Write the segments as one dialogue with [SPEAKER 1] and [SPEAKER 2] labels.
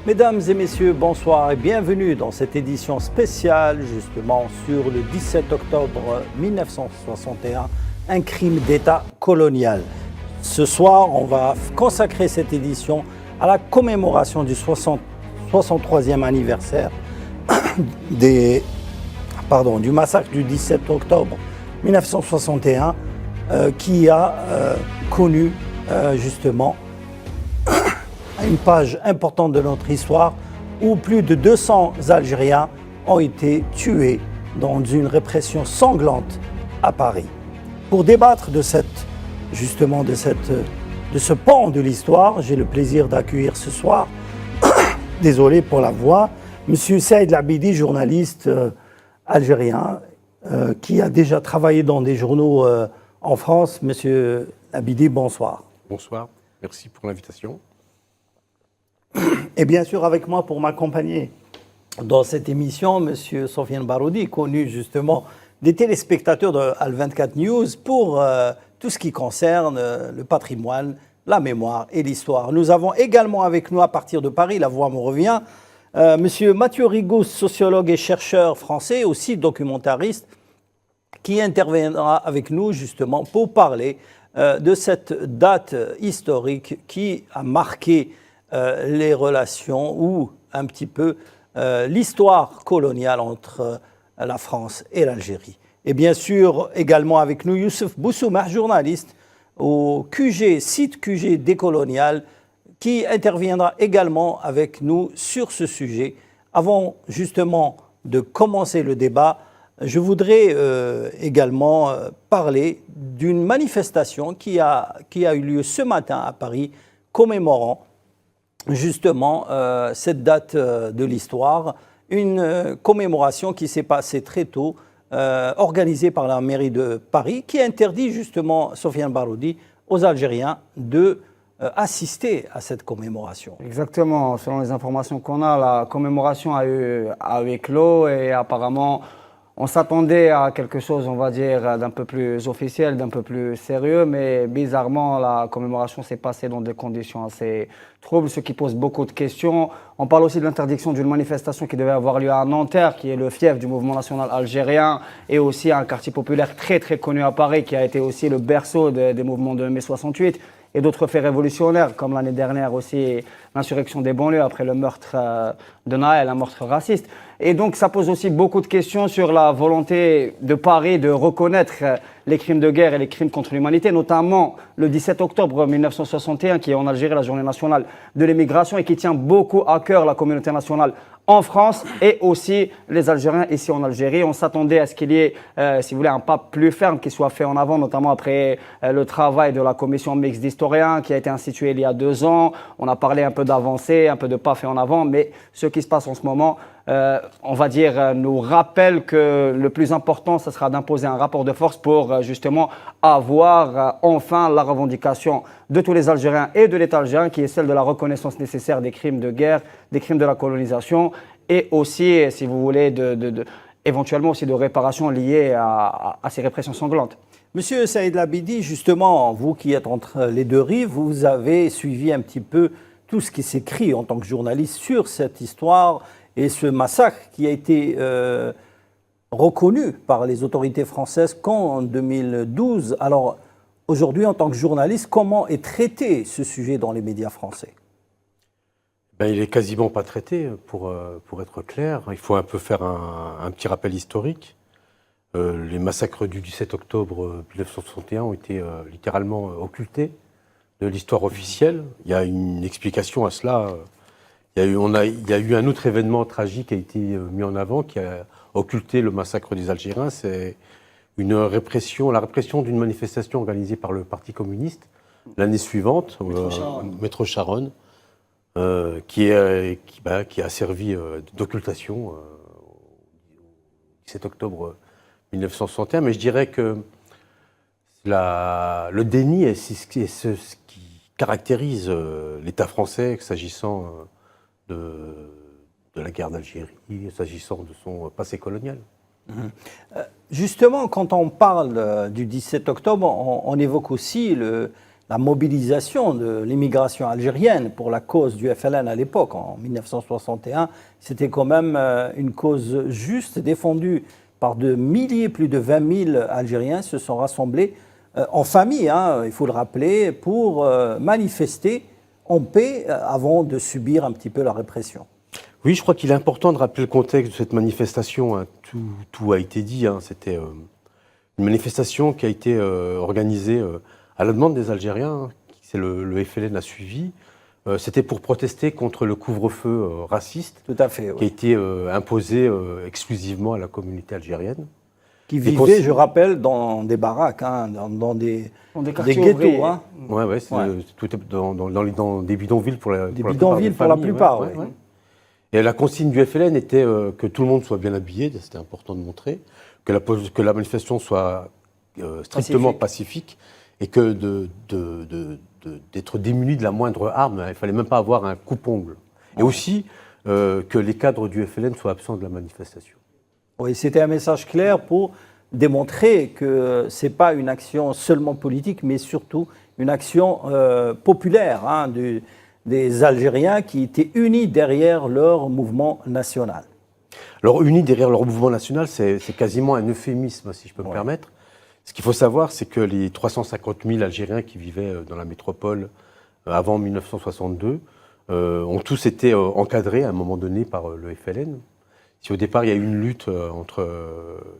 [SPEAKER 1] Mesdames et messieurs, bonsoir et bienvenue dans cette édition spéciale justement sur le 17 octobre 1961, un crime d'État colonial. Ce soir, on va consacrer cette édition à la commémoration du 63e anniversaire du massacre du 17 octobre 1961 qui a connu justement une page importante de notre histoire où plus de 200 Algériens ont été tués dans une répression sanglante à Paris. Pour débattre de ce pan de l'histoire, j'ai le plaisir d'accueillir ce soir, désolé pour la voix, M. Saïd Labidi, journaliste algérien, qui a déjà travaillé dans des journaux en France. M. Labidi, bonsoir.
[SPEAKER 2] Bonsoir, merci pour l'invitation.
[SPEAKER 1] Et bien sûr, avec moi pour m'accompagner dans cette émission, M. Sofiane Baroudi, connu justement des téléspectateurs de Al24 News pour tout ce qui concerne le patrimoine, la mémoire et l'histoire. Nous avons également avec nous à partir de Paris, la voix me revient, M. Mathieu Rigous, sociologue et chercheur français, aussi documentariste, qui interviendra avec nous justement pour parler de cette date historique qui a marqué les relations ou un petit peu l'histoire coloniale entre la France et l'Algérie. Et bien sûr, également avec nous, Youssef Boussouma, journaliste au site QG décolonial, qui interviendra également avec nous sur ce sujet. Avant justement de commencer le débat, je voudrais également parler d'une manifestation qui a eu lieu ce matin à Paris, commémorant justement cette date de l'histoire, une commémoration qui s'est passée très tôt, organisée par la mairie de Paris, qui interdit justement, Sofiane Baroudi, aux Algériens de assister à cette commémoration.
[SPEAKER 3] Exactement, selon les informations qu'on a, la commémoration a eu éclos et apparemment on s'attendait à quelque chose, on va dire, d'un peu plus officiel, d'un peu plus sérieux, mais bizarrement, la commémoration s'est passée dans des conditions assez troubles, ce qui pose beaucoup de questions. On parle aussi de l'interdiction d'une manifestation qui devait avoir lieu à Nanterre, qui est le fief du mouvement national algérien, et aussi un quartier populaire très très connu à Paris, qui a été aussi le berceau des mouvements de mai 68, et d'autres faits révolutionnaires, comme l'année dernière aussi l'insurrection des banlieues après le meurtre de Naël, un meurtre raciste. Et donc ça pose aussi beaucoup de questions sur la volonté de Paris de reconnaître les crimes de guerre et les crimes contre l'humanité, notamment le 17 octobre 1961, qui est en Algérie la journée nationale de l'émigration et qui tient beaucoup à cœur la communauté nationale en France et aussi les Algériens ici en Algérie. On s'attendait à ce qu'il y ait, si vous voulez, un pas plus ferme qui soit fait en avant, notamment après le travail de la commission mixte d'historiens qui a été instituée il y a 2 ans. On a parlé un peu d'avancées, un peu de pas fait en avant, mais ce qui se passe en ce moment, on va dire, nous rappelle que le plus important, ce sera d'imposer un rapport de force pour justement avoir enfin la revendication de tous les Algériens et de l'État algérien, qui est celle de la reconnaissance nécessaire des crimes de guerre, des crimes de la colonisation, et aussi, si vous voulez, éventuellement aussi de réparation liées à ces répressions sanglantes.
[SPEAKER 1] Monsieur Saïd Labidi, justement, vous qui êtes entre les deux rives, vous avez suivi un petit peu tout ce qui s'écrit en tant que journaliste sur cette histoire et ce massacre qui a été reconnu par les autorités françaises qu'en 2012. Alors, aujourd'hui, en tant que journaliste, comment est traité ce sujet dans les médias français ?
[SPEAKER 2] Il n'est quasiment pas traité, pour être clair. Il faut un peu faire un petit rappel historique. Les massacres du 17 octobre 1961 ont été littéralement occultés de l'histoire officielle. Il y a une explication à cela. Il y a eu un autre événement tragique qui a été mis en avant, qui a occulté le massacre des Algériens. C'est la répression d'une manifestation organisée par le Parti communiste l'année suivante, Métro Charonne, qui a servi d'occultation le 17 octobre 1961. Mais je dirais que le déni est ce qui caractérise l'État français s'agissant de la guerre d'Algérie, s'agissant de son passé colonial.
[SPEAKER 1] Justement, quand on parle du 17 octobre, on évoque aussi la mobilisation de l'immigration algérienne pour la cause du FLN à l'époque, en 1961, c'était quand même une cause juste, défendue par de milliers, plus de 20 000 Algériens se sont rassemblés en famille, hein, il faut le rappeler, pour manifester en paix avant de subir un petit peu la répression.
[SPEAKER 2] Oui, je crois qu'il est important de rappeler le contexte de cette manifestation, hein. Tout a été dit, hein. C'était une manifestation qui a été organisée à la demande des Algériens, c'est le FLN a suivi. C'était pour protester contre le couvre-feu raciste.
[SPEAKER 1] Tout à fait, oui.
[SPEAKER 2] Qui a été imposé exclusivement à la communauté algérienne.
[SPEAKER 1] Qui vivait, je rappelle, dans des baraques, hein, dans des ghettos. Hein.
[SPEAKER 2] Ouais, tout dans des bidonvilles pour la
[SPEAKER 1] Des bidonvilles pour la plupart, oui.
[SPEAKER 2] Et la consigne du FLN était que tout le monde soit bien habillé, c'était important de montrer, que la manifestation soit strictement pacifique et que d'être démuni de la moindre arme, il ne fallait même pas avoir un coupe-ongle. Et aussi que les cadres du FLN soient absents de la manifestation.
[SPEAKER 1] Oui, c'était un message clair pour démontrer que ce n'est pas une action seulement politique, mais surtout une action populaire, hein, des Algériens qui étaient unis derrière leur mouvement national.
[SPEAKER 2] Alors, unis derrière leur mouvement national, c'est quasiment un euphémisme, si je peux me permettre. Ce qu'il faut savoir, c'est que les 350 000 Algériens qui vivaient dans la métropole avant 1962 ont tous été encadrés à un moment donné par le FLN. Si au départ, il y a eu une lutte entre...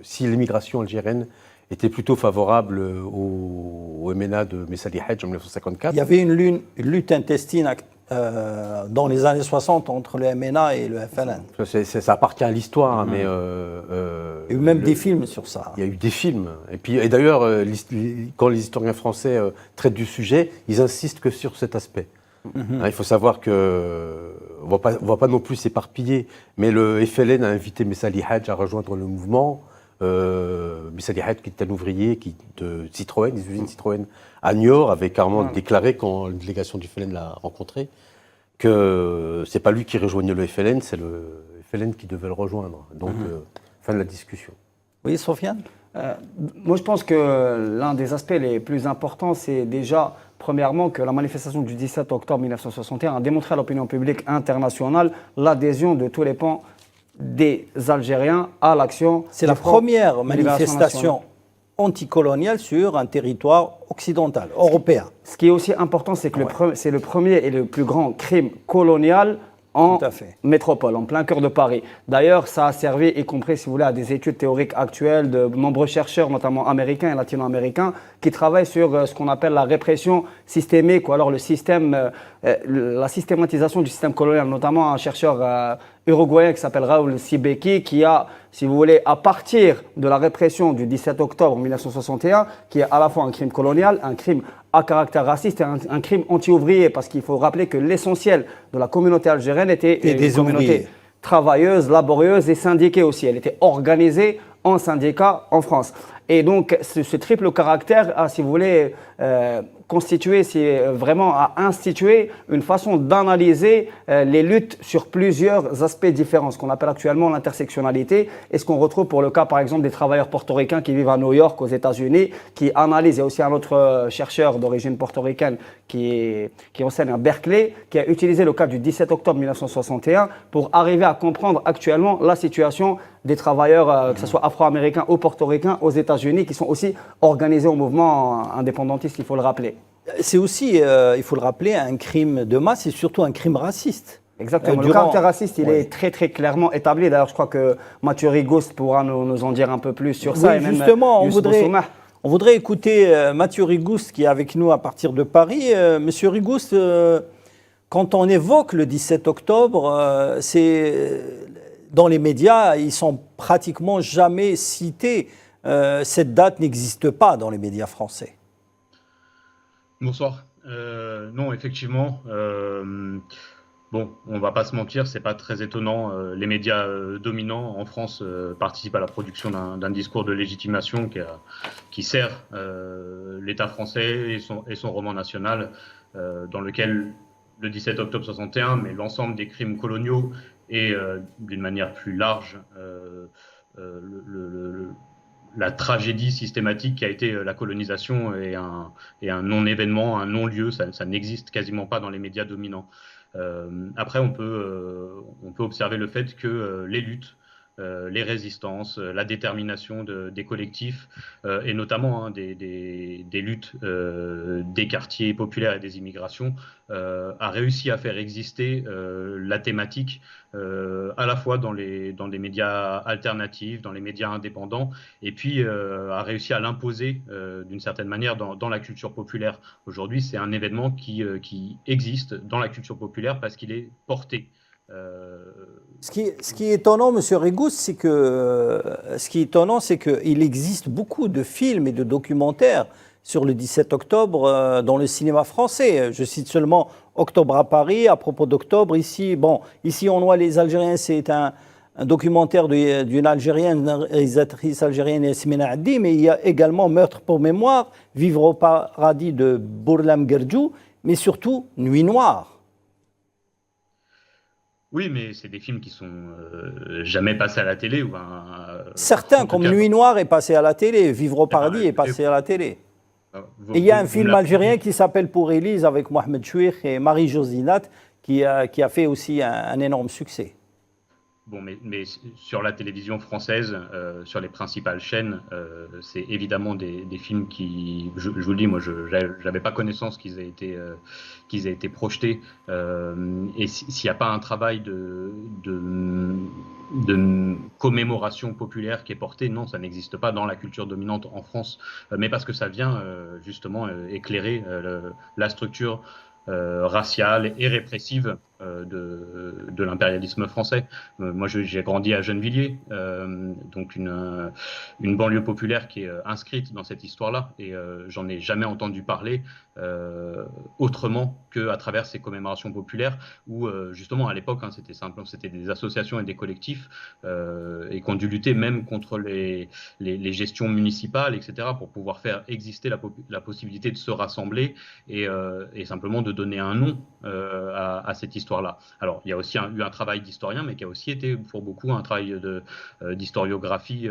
[SPEAKER 2] si l'immigration algérienne était plutôt favorable au MNA de Messali Hadj en 1954.
[SPEAKER 1] Il y avait une lutte intestine dans les années 60 entre le MNA et le FLN.
[SPEAKER 2] Ça appartient à l'histoire, mais...
[SPEAKER 1] il y a eu même des films sur ça.
[SPEAKER 2] Il y a eu des films. Et d'ailleurs, quand les historiens français traitent du sujet, ils insistent que sur cet aspect. Il faut savoir qu'on ne va pas non plus s'éparpiller, mais le FLN a invité Messali Hadj à rejoindre le mouvement. Messali Hadj, qui est un ouvrier de Citroën, des usines Citroën à Niort, avait carrément déclaré quand la délégation du FLN l'a rencontré que c'est pas lui qui rejoignait le FLN, c'est le FLN qui devait le rejoindre. Donc, fin de la discussion.
[SPEAKER 1] Oui, Sofiane ?
[SPEAKER 3] Moi, je pense que l'un des aspects les plus importants, c'est déjà, premièrement, que la manifestation du 17 octobre 1961 a démontré à l'opinion publique internationale l'adhésion de tous les pans des Algériens à l'action.
[SPEAKER 1] C'est la première manifestation anticoloniale sur un territoire occidental, européen.
[SPEAKER 3] Ce qui est aussi important, c'est que c'est le premier et le plus grand crime colonial en métropole, en plein cœur de Paris. D'ailleurs, ça a servi, y compris, si vous voulez, à des études théoriques actuelles de nombreux chercheurs, notamment américains et latino-américains, qui travaillent sur ce qu'on appelle la répression systémique, ou alors la systématisation du système colonial, notamment un chercheur uruguayen qui s'appelle Raoul Sibeki, qui a, si vous voulez, à partir de la répression du 17 octobre 1961, qui est à la fois un crime colonial, un crime à caractère raciste et un crime anti-ouvrier, parce qu'il faut rappeler que l'essentiel de la communauté algérienne était une communauté travailleuse, laborieuse et syndiquée aussi. Elle était organisée en syndicats en France. Et donc, ce triple caractère a, si vous voulez, constitué, vraiment a institué une façon d'analyser les luttes sur plusieurs aspects différents, ce qu'on appelle actuellement l'intersectionnalité, et ce qu'on retrouve pour le cas, par exemple, des travailleurs portoricains qui vivent à New York, aux États-Unis, qui analysent. Il y a aussi un autre chercheur d'origine portoricaine qui enseigne à Berkeley, qui a utilisé le cas du 17 octobre 1961 pour arriver à comprendre actuellement la situation des travailleurs, que ce soit afro-américains ou portoricains, aux États-Unis, qui sont aussi organisés au mouvement indépendantiste, il faut le rappeler.
[SPEAKER 1] C'est aussi, il faut le rappeler, un crime de masse et surtout un crime raciste.
[SPEAKER 3] Exactement. Le caractère raciste, il est très très clairement établi. D'ailleurs, je crois que Mathieu Rigouste pourra nous en dire un peu plus sur ça.
[SPEAKER 1] Oui, et justement, on voudrait écouter Mathieu Rigouste qui est avec nous à partir de Paris. Monsieur Rigouste, quand on évoque le 17 octobre, dans les médias, ils sont pratiquement jamais cités. Cette date n'existe pas dans les médias français.
[SPEAKER 4] Bonsoir. Non, effectivement, bon, on va pas se mentir, c'est pas très étonnant. Les médias dominants en France participent à la production d'un discours de légitimation qui sert l'État français et son roman national, dans lequel le 17 octobre 61, mais l'ensemble des crimes coloniaux et d'une manière plus large la tragédie systématique qui a été la colonisation et un non-événement, un non-lieu. Ça n'existe quasiment pas dans les médias dominants. Après, on peut observer le fait que les luttes, les résistances, la détermination des collectifs et notamment des luttes des quartiers populaires et des immigrations a réussi à faire exister la thématique à la fois dans les médias alternatifs, dans les médias indépendants, et puis a réussi à l'imposer d'une certaine manière dans la culture populaire. Aujourd'hui, c'est un événement qui existe dans la culture populaire parce qu'il est porté.
[SPEAKER 1] Ce qui est étonnant, Monsieur Rigous, c'est qu'il existe beaucoup de films et de documentaires sur le 17 octobre dans le cinéma français. Je cite seulement Octobre à Paris, à propos d'octobre. Ici, on voit les Algériens, c'est un documentaire d'une Algérienne, une réalisatrice algérienne, Yasmina Addi, mais il y a également Meurtre pour mémoire, Vivre au paradis de Bourlam Guerdjou, mais surtout Nuit noire.
[SPEAKER 4] Oui, mais c'est des films qui sont jamais passés à la télé.
[SPEAKER 1] Certains, comme Nuit noire, est passé à la télé. Vivre au paradis est passé à la télé. Et il y a un film algérien qui s'appelle Pour Élise avec Mohamed Chouikh et Marie-José Zinat qui a fait aussi un énorme succès.
[SPEAKER 4] Bon, mais sur la télévision française, sur les principales chaînes, c'est évidemment des films qui, je vous le dis, moi, je n'avais pas connaissance qu'ils aient été projetés. Et s'il n'y a pas un travail de commémoration populaire qui est porté, non, ça n'existe pas dans la culture dominante en France. Mais parce que ça vient justement éclairer la structure raciale et répressive de l'impérialisme français. Moi, j'ai grandi à Gennevilliers, donc une banlieue populaire qui est inscrite dans cette histoire-là, et j'en ai jamais entendu parler autrement qu'à travers ces commémorations populaires, où justement à l'époque, c'était simple, c'était des associations et des collectifs et qui ont dû lutter même contre les gestions municipales, etc., pour pouvoir faire exister la possibilité de se rassembler et simplement de donner un nom à cette histoire-là. Alors, il y a aussi eu un travail d'historien, mais qui a aussi été pour beaucoup un travail d'historiographie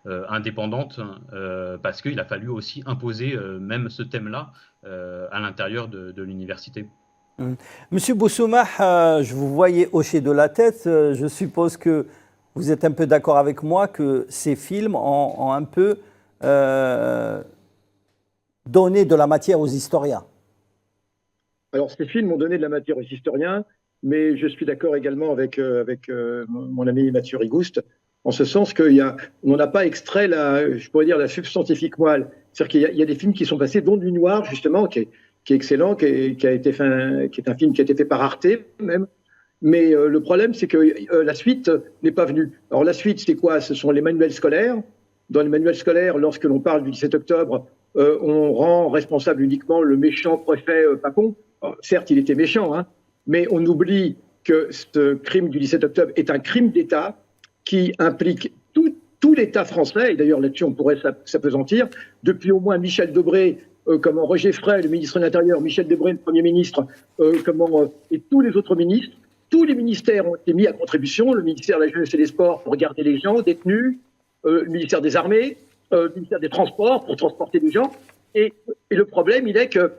[SPEAKER 4] indépendante, parce qu'il a fallu aussi imposer même ce thème-là à l'intérieur de l'université.
[SPEAKER 1] Monsieur Boussoumah, je vous voyais hocher de la tête. Je suppose que vous êtes un peu d'accord avec moi que ces films ont un peu donné de la matière aux historiens.
[SPEAKER 5] Alors, ces films ont donné de la matière aux historiens, mais je suis d'accord également avec mon ami Mathieu Rigouste, en ce sens qu'on n'a pas extrait je pourrais dire, la substantifique moelle. C'est-à-dire qu'il y a des films qui sont passés, dont Nuit noire, justement, qui est excellent, qui est un film qui a été fait par Arte, même. Mais le problème, c'est que la suite n'est pas venue. Alors, la suite, c'est quoi? Ce sont les manuels scolaires. Dans les manuels scolaires, lorsque l'on parle du 17 octobre, on rend responsable uniquement le méchant préfet Papon. Alors, certes, il était méchant, mais on oublie que ce crime du 17 octobre est un crime d'État qui implique tout l'État français, et d'ailleurs là-dessus on pourrait s'appesantir, depuis au moins Michel Debré, comment Roger Frey, le ministre de l'Intérieur, Michel Debré, le Premier ministre, et tous les autres ministres. Tous les ministères ont été mis à contribution, le ministère de la Jeunesse et des Sports pour garder les gens détenus, le ministère des Armées, le ministère des Transports pour transporter les gens, et le problème il est que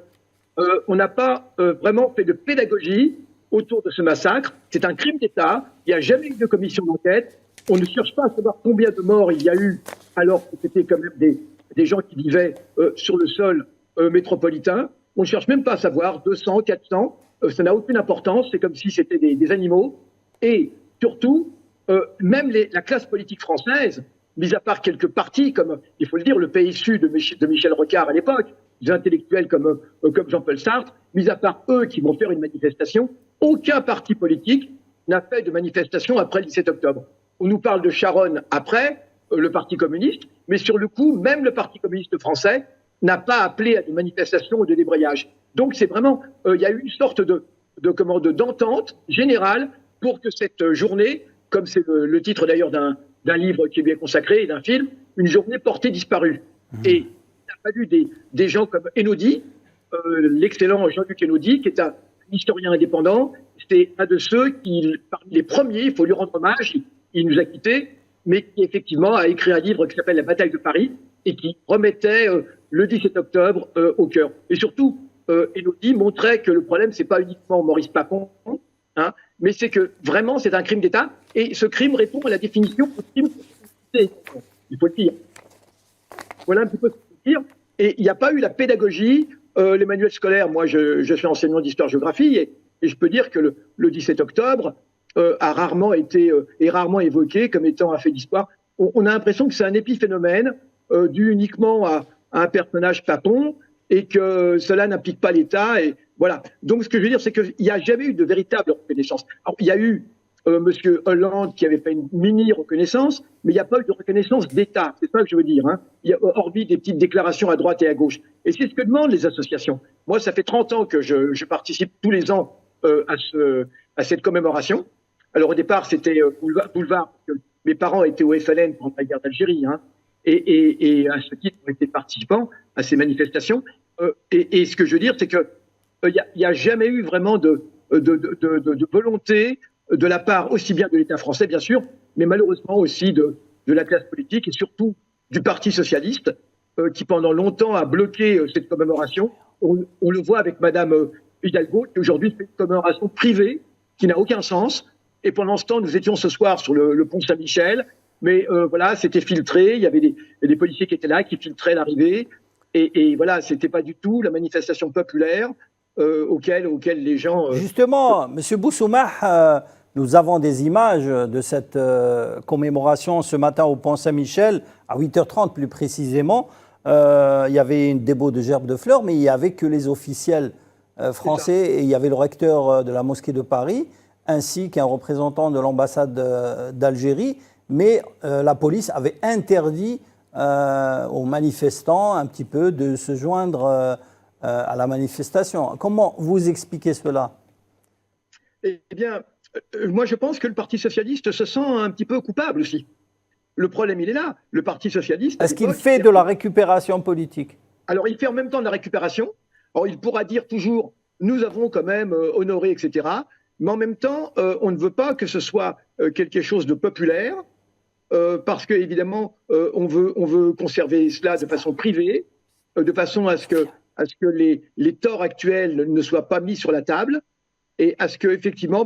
[SPEAKER 5] on n'a pas vraiment fait de pédagogie autour de ce massacre. C'est un crime d'État. Il n'y a jamais eu de commission d'enquête. On ne cherche pas à savoir combien de morts il y a eu, alors que c'était quand même des gens qui vivaient sur le sol métropolitain. On ne cherche même pas à savoir 200, 400. Ça n'a aucune importance. C'est comme si c'était des animaux. Et surtout, même la classe politique française, mis à part quelques partis, comme, il faut le dire, le PSU de Michel Rocard à l'époque, des intellectuels comme Jean-Paul Sartre, mis à part eux qui vont faire une manifestation, aucun parti politique n'a fait de manifestation après le 17 octobre. On nous parle de Charonne après, le Parti communiste, mais sur le coup, même le Parti communiste français n'a pas appelé à des manifestations ou de débrayage. Donc c'est vraiment, il y a eu une sorte d'entente générale pour que cette journée, comme c'est le titre d'ailleurs d'un livre qui est bien consacré et d'un film, une journée portée disparue. Et il a fallu des gens comme Einaudi, l'excellent Jean-Luc Einaudi, qui est un historien indépendant. C'est un de ceux qui, parmi les premiers, il faut lui rendre hommage, il nous a quittés, mais qui effectivement a écrit un livre qui s'appelle La bataille de Paris et qui remettait le 17 octobre au cœur. Et surtout, Élodie montrait que le problème, c'est pas uniquement Maurice Papon, hein, mais c'est que vraiment, c'est un crime d'État. Et ce crime répond à la définition de crime. Il faut le dire. Voilà un petit peu ce qu'il faut dire. Et il n'y a pas eu la pédagogie, les manuels scolaires. Moi, je suis enseignant d'histoire-géographie et je peux dire que le 17 octobre a rarement été est rarement évoqué comme étant un fait d'histoire. On a l'impression que c'est un épiphénomène dû uniquement à un personnage Papon et que cela n'implique pas l'État. Et voilà. Donc, ce que je veux dire, c'est qu'il n'y a jamais eu de véritable reconnaissance. Alors, il y a eu Monsieur Hollande qui avait fait une mini-reconnaissance, mais il n'y a pas eu de reconnaissance d'État. C'est ça que je veux dire. Hein. Il y a hormis des petites déclarations à droite et à gauche. Et c'est ce que demandent les associations. Moi, ça fait 30 ans que je participe tous les ans à cette commémoration. Alors, au départ, c'était boulevard, parce que mes parents étaient au FLN pendant la guerre d'Algérie, hein, et à ce titre, ont été participants à ces manifestations. Et ce que je veux dire, c'est que il n'y a jamais eu vraiment de volonté de la part aussi bien de l'État français, bien sûr, mais malheureusement aussi de la classe politique et surtout du Parti socialiste, qui pendant longtemps a bloqué cette commémoration. On le voit avec Madame Hidalgo, qui aujourd'hui fait une commémoration privée, qui n'a aucun sens. Et pendant ce temps, nous étions ce soir sur le pont Saint-Michel, mais voilà, c'était filtré, il y avait des policiers qui étaient là, qui filtraient l'arrivée, et voilà, c'était pas du tout la manifestation populaire auquel les gens...
[SPEAKER 1] Justement, M. Boussoumah, nous avons des images de cette commémoration ce matin au pont Saint-Michel, à 8h30 plus précisément. Il y avait une dépôt de gerbes de fleurs, mais il n'y avait que les officiels français, et il y avait le recteur de la mosquée de Paris, ainsi qu'un représentant de l'ambassade d'Algérie, mais la police avait interdit aux manifestants un petit peu de se joindre à la manifestation. Comment vous expliquez cela?
[SPEAKER 5] Eh bien, moi je pense que le Parti socialiste se sent un petit peu coupable aussi. Le problème, il est là. Le Parti socialiste...
[SPEAKER 1] Est-ce qu'il fait de la récupération politique?
[SPEAKER 5] Alors, il fait en même temps de la récupération. Alors, il pourra dire toujours, nous avons quand même honoré, etc. Mais en même temps, on ne veut pas que ce soit quelque chose de populaire, parce qu'évidemment, on veut conserver cela de façon privée, de façon à ce que les torts actuels ne soient pas mis sur la table, et à ce qu'effectivement,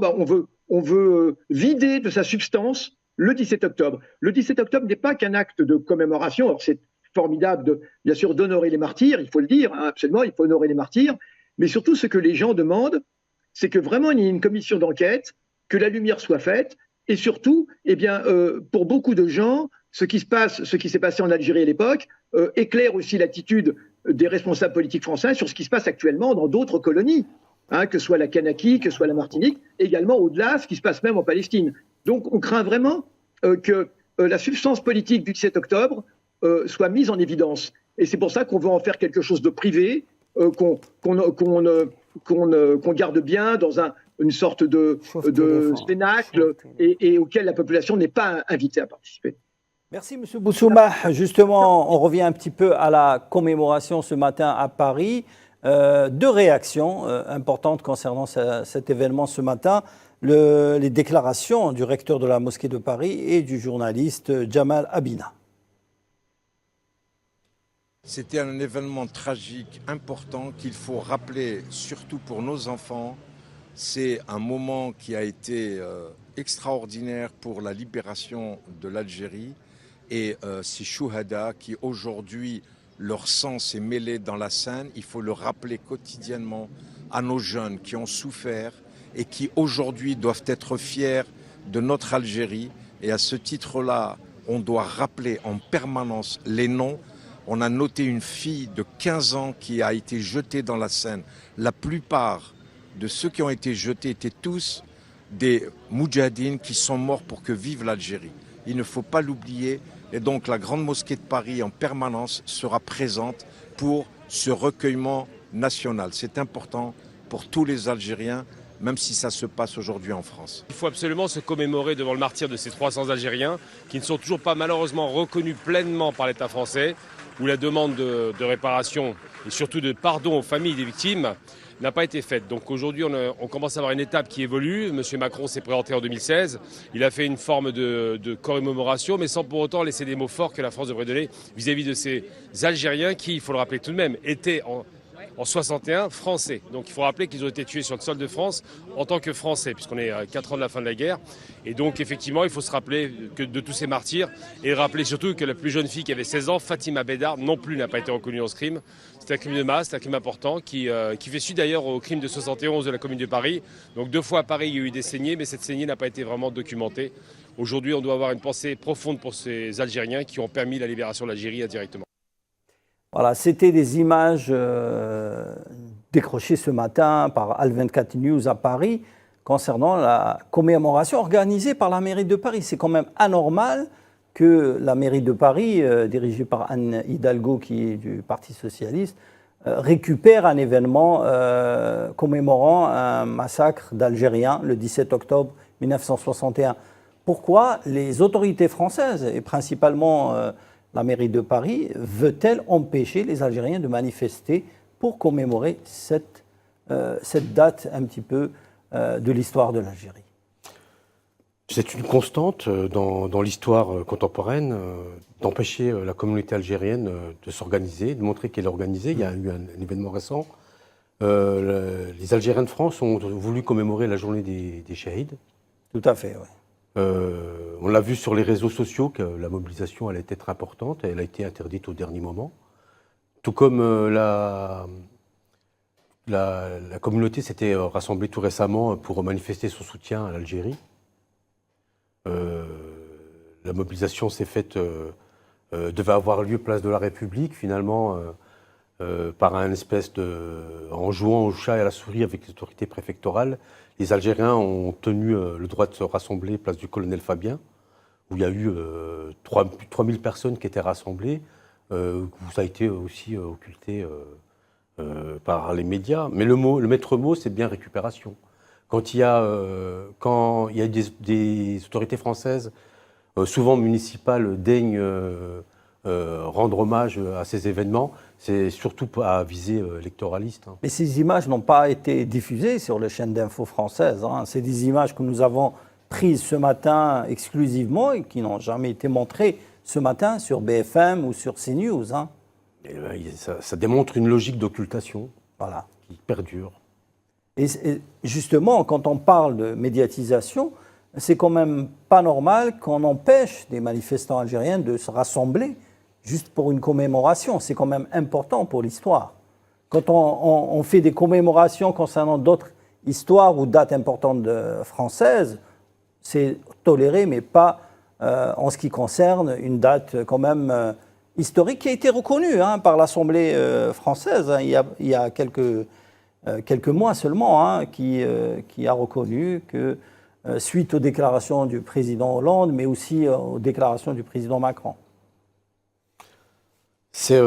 [SPEAKER 5] on veut vider de sa substance le 17 octobre. Le 17 octobre n'est pas qu'un acte de commémoration. Alors, c'est formidable, bien sûr, d'honorer les martyrs, il faut le dire, hein, absolument, il faut honorer les martyrs, mais surtout, ce que les gens demandent, c'est que vraiment il y ait une commission d'enquête, que la lumière soit faite, et surtout, eh bien, pour beaucoup de gens, ce qui s'est passé en Algérie à l'époque, éclaire aussi l'attitude des responsables politiques français sur ce qui se passe actuellement dans d'autres colonies, hein, que ce soit la Kanaki, que ce soit la Martinique, également au-delà, ce qui se passe même en Palestine. Donc on craint vraiment que la substance politique du 17 octobre soit mise en évidence. Et c'est pour ça qu'on veut en faire quelque chose de privé, qu'on garde bien dans une sorte de cénacle et auquel la population n'est pas invitée à participer.
[SPEAKER 1] Merci M. Boussoumah. Justement, on revient un petit peu à la commémoration ce matin à Paris. Deux réactions importantes concernant cet événement ce matin. Les déclarations du recteur de la mosquée de Paris et du journaliste Jamal Abina.
[SPEAKER 6] C'était un événement tragique, important, qu'il faut rappeler, surtout pour nos enfants. C'est un moment qui a été extraordinaire pour la libération de l'Algérie et ces chouhada qui aujourd'hui, leur sang s'est mêlé dans la Seine. Il faut le rappeler quotidiennement à nos jeunes qui ont souffert et qui aujourd'hui doivent être fiers de notre Algérie. Et à ce titre-là, on doit rappeler en permanence les noms. On a noté une fille de 15 ans qui a été jetée dans la Seine. La plupart de ceux qui ont été jetés étaient tous des moudjahidines qui sont morts pour que vive l'Algérie. Il ne faut pas l'oublier. Et donc la Grande Mosquée de Paris en permanence sera présente pour ce recueillement national. C'est important pour tous les Algériens, même si ça se passe aujourd'hui en France.
[SPEAKER 7] Il faut absolument se commémorer devant le martyre de ces 300 Algériens qui ne sont toujours pas malheureusement reconnus pleinement par l'État français. où la demande de réparation et surtout de pardon aux familles des victimes n'a pas été faite. Donc aujourd'hui, on commence à avoir une étape qui évolue. Monsieur Macron s'est présenté en 2016. Il a fait une forme de commémoration, mais sans pour autant laisser des mots forts que la France devrait donner vis-à-vis de ces Algériens qui, il faut le rappeler tout de même, étaient en 61 français. Donc il faut rappeler qu'ils ont été tués sur le sol de France en tant que Français, puisqu'on est à 4 ans de la fin de la guerre. Et donc effectivement, il faut se rappeler de tous ces martyrs et rappeler surtout que la plus jeune fille qui avait 16 ans, Fatima Bédar, non plus n'a pas été reconnue dans ce crime. C'est un crime de masse, c'est un crime important qui fait suite d'ailleurs au crime de 71 de la Commune de Paris. Donc 2 fois à Paris, il y a eu des saignées, mais cette saignée n'a pas été vraiment documentée. Aujourd'hui, on doit avoir une pensée profonde pour ces Algériens qui ont permis la libération de l'Algérie indirectement.
[SPEAKER 1] Voilà, c'était des images décrochées ce matin par Al24 News à Paris concernant la commémoration organisée par la mairie de Paris. C'est quand même anormal que la mairie de Paris, dirigée par Anne Hidalgo, qui est du Parti socialiste, récupère un événement commémorant un massacre d'Algériens le 17 octobre 1961. Pourquoi les autorités françaises, et principalement la mairie de Paris, veut-elle empêcher les Algériens de manifester pour commémorer cette date un petit peu de l'histoire de l'Algérie?
[SPEAKER 2] C'est une constante dans l'histoire contemporaine d'empêcher la communauté algérienne de s'organiser, de montrer qu'elle est organisée. Il y a eu un événement récent. Les Algériens de France ont voulu commémorer la journée des Shahids.
[SPEAKER 1] Tout à fait, oui.
[SPEAKER 2] On l'a vu sur les réseaux sociaux que la mobilisation allait être importante. Elle a été interdite au dernier moment. Tout comme la communauté s'était rassemblée tout récemment pour manifester son soutien à l'Algérie. La mobilisation s'est faite, devait avoir lieu place de la République, finalement, par un espèce en jouant au chat et à la souris avec les autorités préfectorales. Les Algériens ont tenu le droit de se rassembler place du colonel Fabien, où il y a eu 3000 personnes qui étaient rassemblées, où ça a été aussi occulté par les médias. Mais le maître mot, c'est bien récupération. Quand il y a des autorités françaises, souvent municipales, daignent rendre hommage à ces événements, c'est surtout à visée électoraliste.
[SPEAKER 1] Mais ces images n'ont pas été diffusées sur les chaînes d'info françaises. C'est des images que nous avons prises ce matin exclusivement et qui n'ont jamais été montrées ce matin sur BFM ou sur CNews.
[SPEAKER 2] Ça démontre une logique d'occultation qui perdure.
[SPEAKER 1] Et justement, quand on parle de médiatisation, c'est quand même pas normal qu'on empêche des manifestants algériens de se rassembler juste pour une commémoration. C'est quand même important pour l'histoire. Quand on fait des commémorations concernant d'autres histoires ou dates importantes françaises, c'est toléré, mais pas en ce qui concerne une date quand même historique qui a été reconnue par l'Assemblée française il y a quelques mois seulement, qui a reconnu que suite aux déclarations du président Hollande, mais aussi aux déclarations du président Macron.
[SPEAKER 2] C'est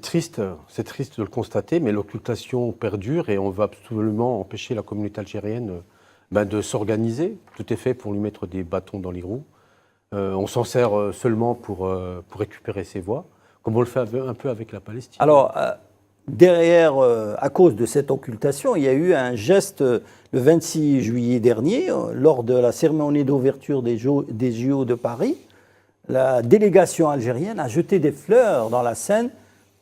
[SPEAKER 2] triste de le constater, mais l'occultation perdure et on va absolument empêcher la communauté algérienne de s'organiser. Tout est fait pour lui mettre des bâtons dans les roues. On s'en sert seulement pour récupérer ses voix, comme on le fait un peu avec la Palestine.
[SPEAKER 1] Alors, derrière, à cause de cette occultation, il y a eu un geste le 26 juillet dernier, lors de la cérémonie d'ouverture des JO de Paris. La délégation algérienne a jeté des fleurs dans la Seine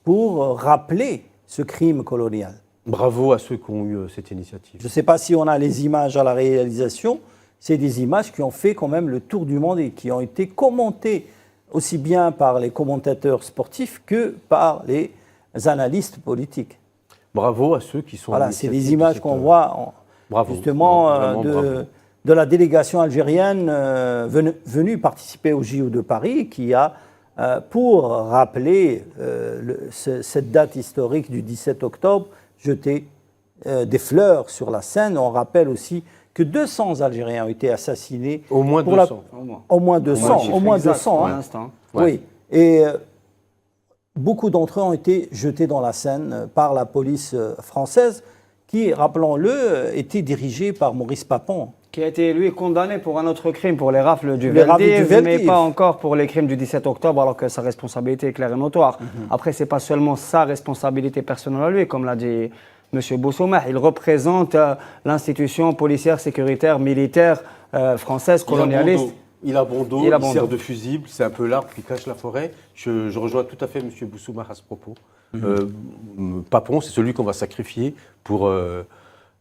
[SPEAKER 1] pour rappeler ce crime colonial.
[SPEAKER 2] Bravo à ceux qui ont eu cette initiative.
[SPEAKER 1] Je ne sais pas si on a les images à la réalisation. C'est des images qui ont fait quand même le tour du monde et qui ont été commentées aussi bien par les commentateurs sportifs que par les analystes politiques.
[SPEAKER 2] Bravo à ceux qui sont...
[SPEAKER 1] Voilà, c'est des images qu'on voit justement de la délégation algérienne venue participer au JO de Paris qui a, pour rappeler cette date historique du 17 octobre, jeté des fleurs sur la Seine. On rappelle aussi que 200 Algériens ont été assassinés.
[SPEAKER 2] Au moins 200.
[SPEAKER 1] Au moins 200. Au moins 200.
[SPEAKER 3] Pour l'instant.
[SPEAKER 1] Oui. Et beaucoup d'entre eux ont été jetés dans la Seine par la police française qui, rappelons-le, était dirigé par Maurice Papon.
[SPEAKER 3] Qui a été, lui, condamné pour un autre crime, pour les rafles du
[SPEAKER 1] Les rafles du
[SPEAKER 3] Veldiv, mais
[SPEAKER 1] Veldiv.
[SPEAKER 3] pas encore pour les crimes du 17 octobre, alors que sa responsabilité est claire et notoire. Après, ce n'est pas seulement sa responsabilité personnelle à lui, comme l'a dit M. Boussoumah. Il représente l'institution policière, sécuritaire, militaire française, colonialiste.
[SPEAKER 2] Il a bon dos,
[SPEAKER 3] Il a
[SPEAKER 2] il
[SPEAKER 3] bon
[SPEAKER 2] sert
[SPEAKER 3] dos.
[SPEAKER 2] de fusible, c'est un peu l'arbre qui cache la forêt. Je rejoins tout à fait M. Boussoumah à ce propos. Papon, c'est celui qu'on va sacrifier pour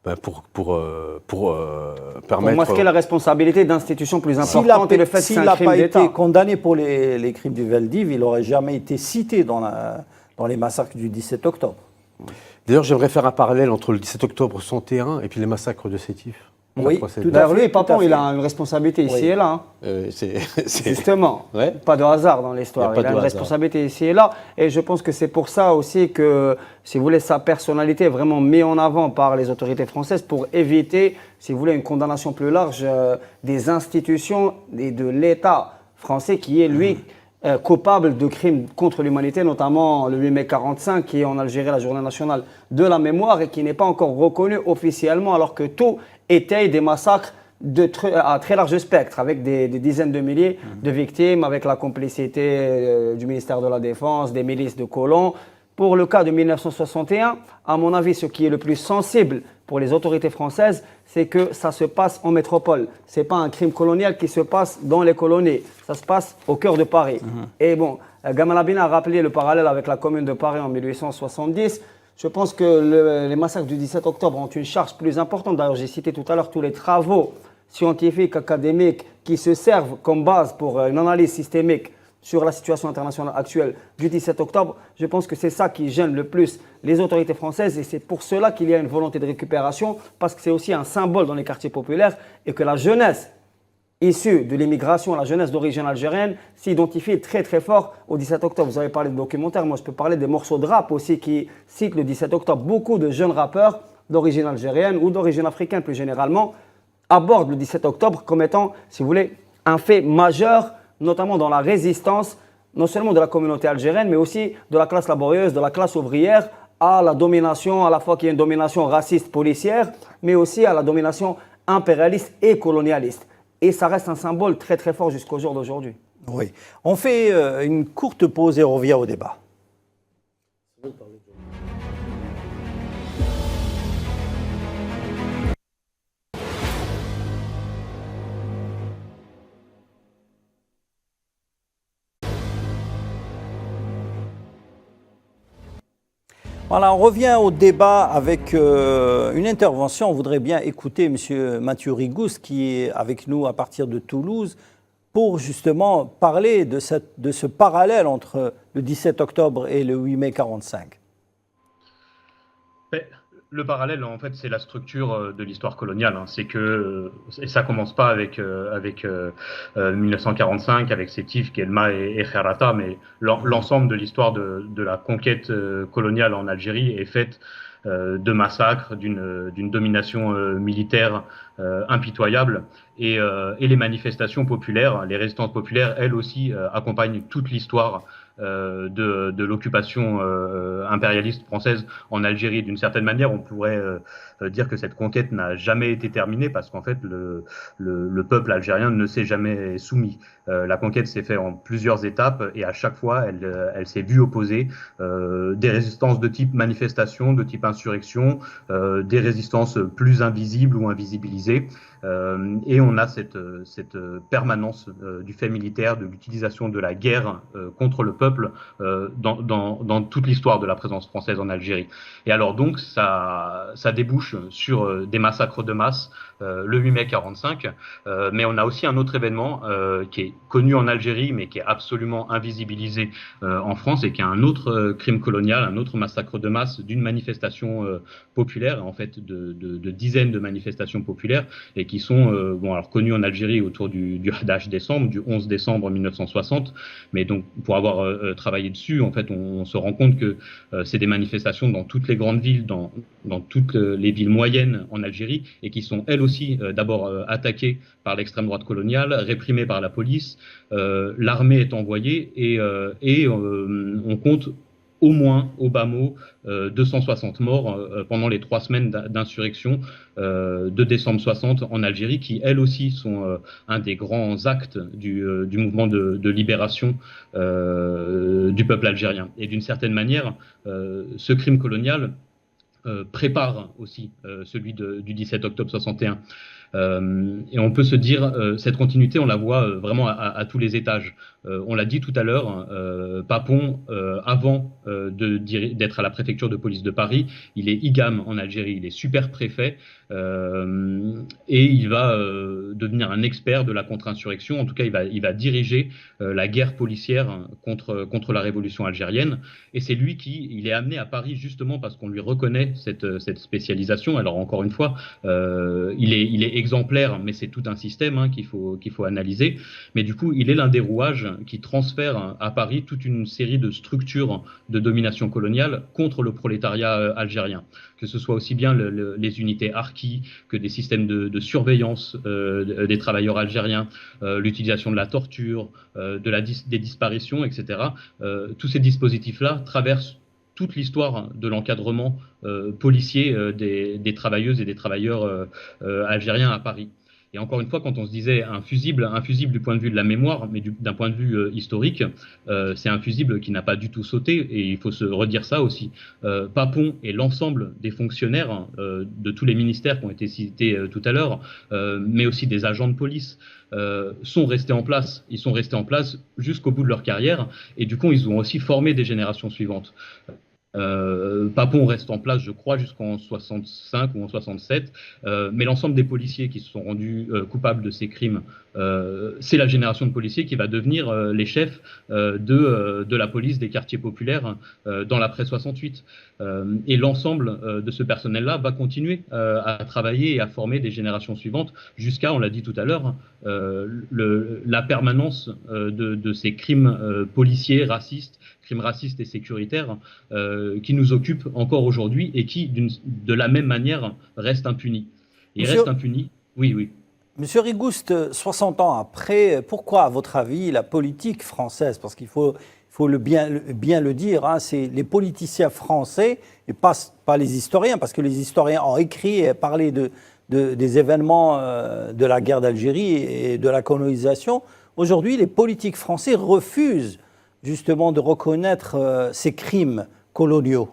[SPEAKER 2] permettre...
[SPEAKER 3] Pour masquer la responsabilité d'institutions plus importantes et le fait que c'est
[SPEAKER 1] S'il
[SPEAKER 3] un
[SPEAKER 1] n'a
[SPEAKER 3] crime
[SPEAKER 1] pas
[SPEAKER 3] d'État.
[SPEAKER 1] été condamné pour les crimes du Veldiv, il n'aurait jamais été cité dans les massacres du 17 octobre.
[SPEAKER 2] D'ailleurs, j'aimerais faire un parallèle entre le 17 octobre 61 et puis les massacres de Sétif.
[SPEAKER 1] Oui,
[SPEAKER 2] procède.
[SPEAKER 1] tout à
[SPEAKER 3] D'ailleurs,
[SPEAKER 1] fait,
[SPEAKER 3] lui, Papon,
[SPEAKER 1] tout à
[SPEAKER 3] il
[SPEAKER 1] fait.
[SPEAKER 3] a une responsabilité ici
[SPEAKER 1] Oui.
[SPEAKER 3] et là.
[SPEAKER 2] C'est
[SPEAKER 3] Justement,
[SPEAKER 2] Ouais.
[SPEAKER 3] pas de hasard dans l'histoire.
[SPEAKER 2] Il y a pas
[SPEAKER 3] Il a
[SPEAKER 2] de
[SPEAKER 3] une
[SPEAKER 2] hasard.
[SPEAKER 3] responsabilité ici et là. Et je pense que c'est pour ça aussi que, si vous voulez, sa personnalité est vraiment mise en avant par les autorités françaises pour éviter, si vous voulez, une condamnation plus large des institutions et de l'État français qui est, lui, coupable de crimes contre l'humanité, notamment le 8 mai 45, qui est en Algérie la journée nationale de la mémoire et qui n'est pas encore reconnu officiellement, alors que tout étaye des massacres à très large spectre, avec des dizaines de milliers de victimes, avec la complicité du ministère de la Défense, des milices de colons. Pour le cas de 1961, à mon avis, ce qui est le plus sensible pour les autorités françaises, c'est que ça se passe en métropole. Ce n'est pas un crime colonial qui se passe dans les colonies. Ça se passe au cœur de Paris. Et bon, Gamal Abina a rappelé le parallèle avec la commune de Paris en 1870. Je pense que les massacres du 17 octobre ont une charge plus importante. D'ailleurs, j'ai cité tout à l'heure tous les travaux scientifiques, académiques qui se servent comme base pour une analyse systémique sur la situation internationale actuelle du 17 octobre. Je pense que c'est ça qui gêne le plus les autorités françaises et c'est pour cela qu'il y a une volonté de récupération, parce que c'est aussi un symbole dans les quartiers populaires et que la jeunesse issue de l'immigration, la jeunesse d'origine algérienne, s'identifie très très fort au 17 octobre. Vous avez parlé de documentaires, moi je peux parler des morceaux de rap aussi qui citent le 17 octobre. Beaucoup de jeunes rappeurs d'origine algérienne ou d'origine africaine plus généralement abordent le 17 octobre comme étant, si vous voulez, un fait majeur, notamment dans la résistance, non seulement de la communauté algérienne, mais aussi de la classe laborieuse, de la classe ouvrière, à la domination, à la fois qu'il y a une domination raciste policière, mais aussi à la domination impérialiste et colonialiste. Et ça reste un symbole très très fort jusqu'au jour d'aujourd'hui.
[SPEAKER 1] Oui. On fait une courte pause et on revient au débat. Voilà, on revient au débat avec une intervention. On voudrait bien écouter M. Mathieu Rigouste qui est avec nous à partir de Toulouse pour justement parler de ce parallèle entre le 17 octobre et le 8 mai 1945.
[SPEAKER 4] Le parallèle, en fait, c'est la structure de l'histoire coloniale. C'est que, et ça commence pas avec 1945, avec Sétif, Kelma et Kherata, mais l'ensemble de l'histoire de la conquête coloniale en Algérie est faite de massacres, d'une domination militaire impitoyable, et les manifestations populaires, les résistances populaires, elles aussi accompagnent toute l'histoire de l'occupation impérialiste française en Algérie. D'une certaine manière, on pourrait dire que cette conquête n'a jamais été terminée parce qu'en fait, le peuple algérien ne s'est jamais soumis. La conquête s'est faite en plusieurs étapes et à chaque fois, elle s'est vue opposer des résistances de type manifestation, de type insurrection, des résistances plus invisibles ou invisibilisées. Et on a cette permanence du fait militaire, de l'utilisation de la guerre contre le peuple dans toute l'histoire de la présence française en Algérie. Et alors donc, ça débouche sur des massacres de masse le 8 mai 1945, mais on a aussi un autre événement qui est connu en Algérie, mais qui est absolument invisibilisé en France, et qui est un autre crime colonial, un autre massacre de masse d'une manifestation populaire, en fait de dizaines de manifestations populaires, et qui sont alors connues en Algérie autour du 11 décembre, du 11 décembre 1960, mais donc pour avoir travaillé dessus, en fait, on se rend compte que c'est des manifestations dans toutes les grandes villes, dans toutes les villes moyennes en Algérie, et qui sont elles aussi d'abord attaquées par l'extrême droite coloniale, réprimées par la police, l'armée est envoyée, et on compte au moins, au bas mot, 260 morts pendant les 3 semaines d'insurrection de décembre 60 en Algérie, qui elles aussi sont un des grands actes du mouvement de libération du peuple algérien. Et d'une certaine manière, ce crime colonial prépare aussi celui du 17 octobre 61. Et on peut se dire, cette continuité, on la voit vraiment à tous les étages. On l'a dit tout à l'heure, Papon, avant d'être à la préfecture de police de Paris, il est IGAM en Algérie, il est super préfet, et il va devenir un expert de la contre-insurrection. En tout cas, il va diriger la guerre policière contre la révolution algérienne. Et c'est lui il est amené à Paris justement parce qu'on lui reconnaît cette spécialisation. Alors encore une fois, il est exemplaire, mais c'est tout un système qu'il faut analyser. Mais du coup, il est l'un des rouages qui transfère à Paris toute une série de structures de domination coloniale contre le prolétariat algérien. Que ce soit aussi bien les unités harkis que des systèmes de surveillance des travailleurs algériens, l'utilisation de la torture, des disparitions, etc. Tous ces dispositifs-là traversent toute l'histoire de l'encadrement policier des travailleuses et des travailleurs algériens à Paris. Et encore une fois, quand on se disait un fusible du point de vue de la mémoire, mais d'un point de vue historique, c'est un fusible qui n'a pas du tout sauté, et il faut se redire ça aussi. Papon et l'ensemble des fonctionnaires de tous les ministères qui ont été cités tout à l'heure, mais aussi des agents de police, sont restés en place. Ils sont restés en place jusqu'au bout de leur carrière, et du coup, ils ont aussi formé des générations suivantes. Papon reste en place, je crois, jusqu'en 65 ou en 67, mais l'ensemble des policiers qui se sont rendus coupables de ces crimes, c'est la génération de policiers qui va devenir les chefs de la police des quartiers populaires dans l'après 68. Et l'ensemble de ce personnel-là va continuer à travailler et à former des générations suivantes jusqu'à, on l'a dit tout à l'heure, la permanence de ces crimes policiers, crimes racistes et sécuritaires qui nous occupent encore aujourd'hui et qui, de la même manière, restent impunis. Et restent impunis, oui.
[SPEAKER 1] Monsieur Rigouste, 60 ans après, pourquoi, à votre avis, la politique française, parce qu'il faut bien le dire, c'est les politiciens français, et pas les historiens, parce que les historiens ont écrit et parlé des événements de la guerre d'Algérie et de la colonisation. Aujourd'hui, les politiques français refusent justement de reconnaître ces crimes coloniaux.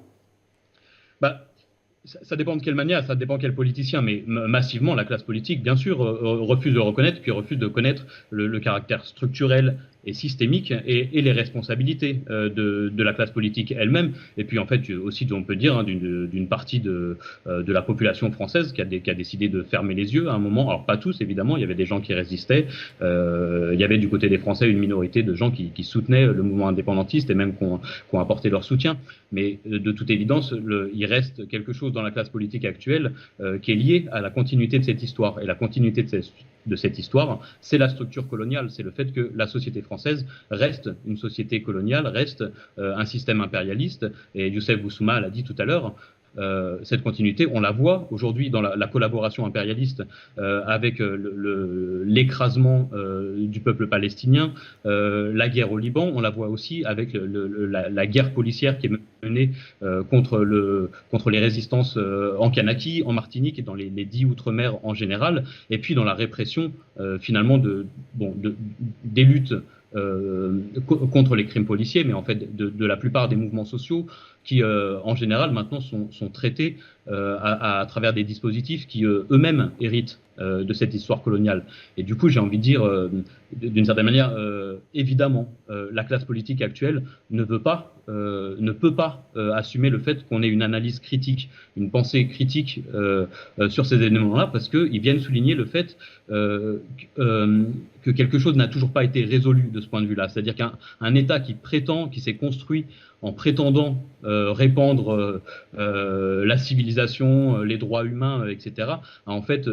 [SPEAKER 4] Ça dépend de quelle manière, ça dépend quel politicien, mais massivement, la classe politique, bien sûr, refuse de reconnaître, puis refuse de connaître le caractère structurel et systémique et les responsabilités de la classe politique elle-même. Et puis, en fait, aussi, on peut dire, d'une partie de la population française qui a décidé de fermer les yeux à un moment. Alors, pas tous, évidemment, il y avait des gens qui résistaient. Il y avait du côté des Français une minorité de gens qui soutenaient le mouvement indépendantiste et même qui ont apporté leur soutien. Mais de toute évidence, il reste quelque chose dans la classe politique actuelle qui est lié à la continuité de cette histoire. Et la continuité de cette histoire, c'est la structure coloniale, c'est le fait que la société française reste une société coloniale, reste un système impérialiste. Et Youssef Boussouma l'a dit tout à l'heure, cette continuité, on la voit aujourd'hui dans la collaboration impérialiste avec l'écrasement du peuple palestinien, la guerre au Liban, on la voit aussi avec la guerre policière qui est menée contre les résistances en Kanaki, en Martinique et dans les 10 outre-mer en général, et puis dans la répression finalement des luttes contre les crimes policiers, mais en fait de la plupart des mouvements sociaux qui, en général, maintenant sont traités à travers des dispositifs qui, eux-mêmes, héritent de cette histoire coloniale. Et du coup, j'ai envie de dire, d'une certaine manière, évidemment, la classe politique actuelle ne peut pas assumer le fait qu'on ait une analyse critique, une pensée critique sur ces éléments-là, parce qu'ils viennent souligner le fait que quelque chose n'a toujours pas été résolu de ce point de vue-là. C'est-à-dire qu'un État qui s'est construit en prétendant répandre la civilisation, les droits humains, etc.,